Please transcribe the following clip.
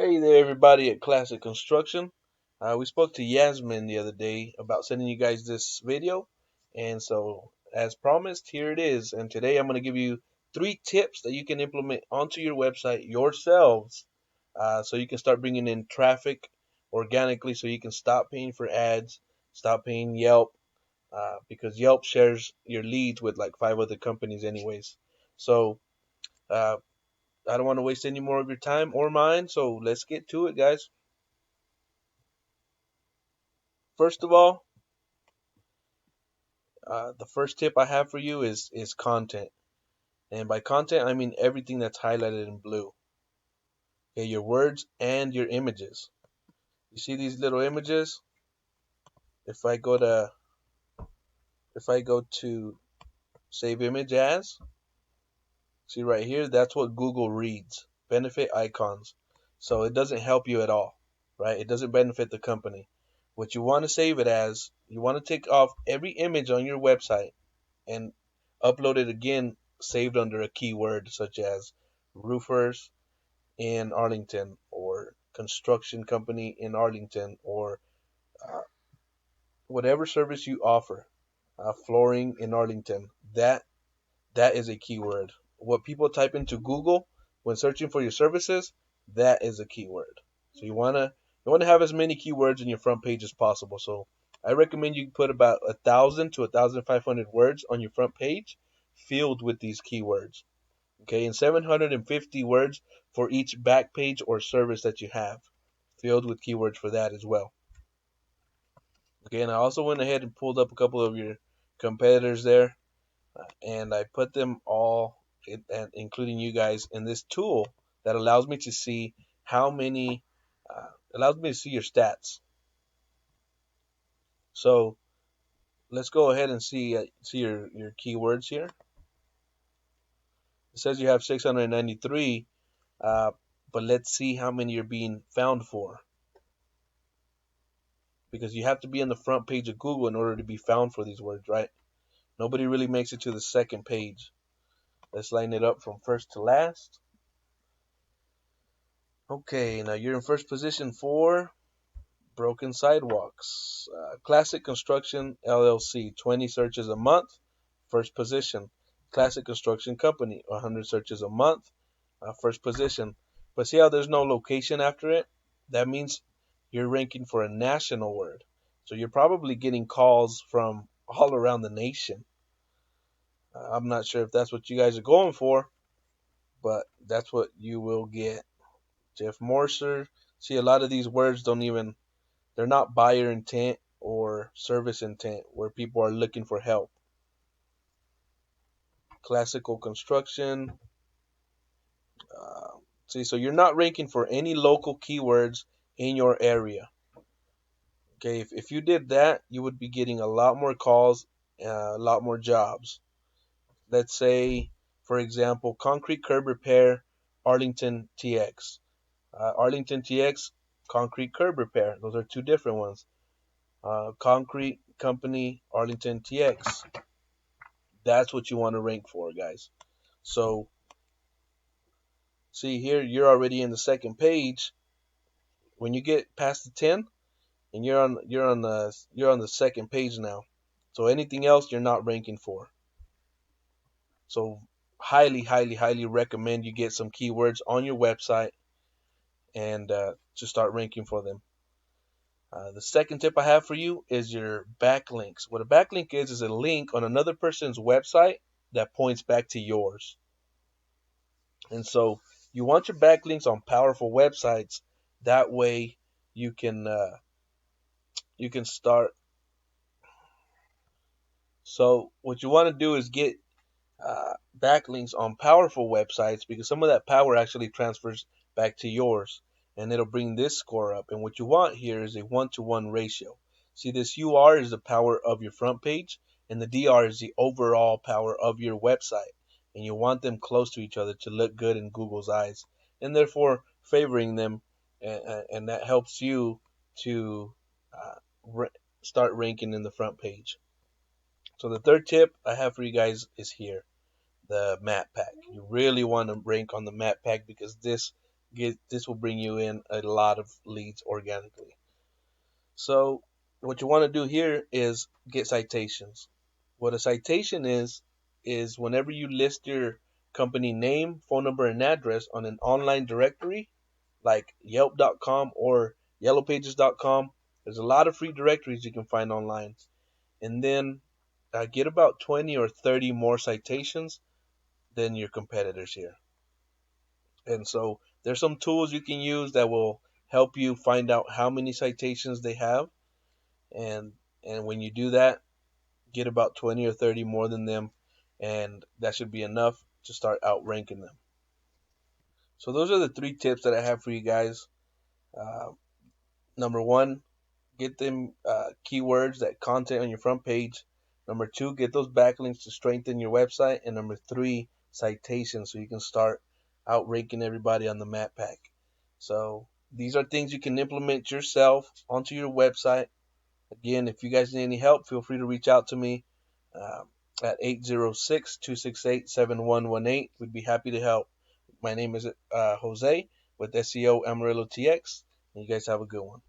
Hey there, everybody at Classic Construction. We spoke to Yasmin the other day about sending you guys this video, and so as promised, here it is. And today I'm going to give you 3 tips that you can implement onto your website yourselves, so you can start bringing in traffic organically, so you can stop paying for ads, stop paying Yelp, because Yelp shares your leads with like 5 other companies, anyways. So uh, I don't want to waste any more of your time or mine, so let's get to it, guys. First of all, the first tip I have for you is content, and by content I mean everything that's highlighted in blue. Okay, your words and your images. You see these little images? If I go to save image as, see right here, that's what Google reads. Benefit icons. So it doesn't help you at all, right? It doesn't benefit the company. What you want to save it as, you want to take off every image on your website and upload it again saved under a keyword such as roofers in Arlington or construction company in Arlington or uh, whatever service you offer, flooring in Arlington. That is a keyword. What people type into Google when searching for your services, that is a keyword. So you wanna have as many keywords in your front page as possible. So I recommend you put about 1,000 to 1,500 words on your front page, filled with these keywords. Okay, and 750 words for each back page or service that you have, filled with keywords for that as well. Okay, and I also went ahead and pulled up a couple of your competitors there, and I put them all, including you guys, in this tool that allows me to see how many, allows me to see your stats. So let's go ahead and see your keywords here. It says you have 693, uh, but let's see how many you're being found for, because you have to be on the front page of Google in order to be found for these words, right? Nobody really makes it to the second page. Let's line it up from first to last. Okay, now you're in first position for Broken Sidewalks. Classic Construction LLC, 20 searches a month. First position. Classic Construction Company, 100 searches a month. First position. But see how there's no location after it? That means you're ranking for a national word. So you're probably getting calls from all around the nation. I'm not sure if that's what you guys are going for, but that's what you will get. Jeff Morser. See, a lot of these words they're not buyer intent or service intent where people are looking for help. Classical construction. Uh, See, so you're not ranking for any local keywords in your area. Okay, if you did that, you would be getting a lot more calls, a lot more jobs. Let's say, for example, concrete curb repair, Arlington TX. Arlington TX, concrete curb repair. Those are two different ones. Concrete company, Arlington TX. That's what you want to rank for, guys. So, see here, you're already in the second page. When you get past the 10, and you're on the second page now. So anything else you're not ranking for. So highly, highly, highly recommend you get some keywords on your website and to start ranking for them. The second tip I have for you is your backlinks. What a backlink is a link on another person's website that points back to yours. And so you want your backlinks on powerful websites. That way you can start. So what you want to do is get backlinks on powerful websites, because some of that power actually transfers back to yours, and it'll bring this score up. And what you want here is a 1-to-1 ratio. See, this UR is the power of your front page, and the DR is the overall power of your website. And you want them close to each other to look good in Google's eyes, and therefore favoring them, and that helps you to uh, start ranking in the front page. So the third tip I have for you guys is here, the map pack. You really want to rank on the map pack, because this This will bring you in a lot of leads organically. So what you want to do here is get citations. What a citation is whenever you list your company name, phone number, and address on an online directory like Yelp.com or YellowPages.com. There's a lot of free directories you can find online. And then get about 20 or 30 more citations than your competitors here. And so there's some tools you can use that will help you find out how many citations they have. And and when you do that, get about 20 or 30 more than them, and that should be enough to start outranking them. So those are the three tips that I have for you guys. Uh, Number one, get them keywords, that content on your front page. Number two, get those backlinks to strengthen your website. And number three, citations so you can start outranking everybody on the map pack. So these are things you can implement yourself onto your website. Again, if you guys need any help, feel free to reach out to me uh, at 806-268-7118. We'd be happy to help. My name is Jose with SEO Amarillo TX, and you guys have a good one.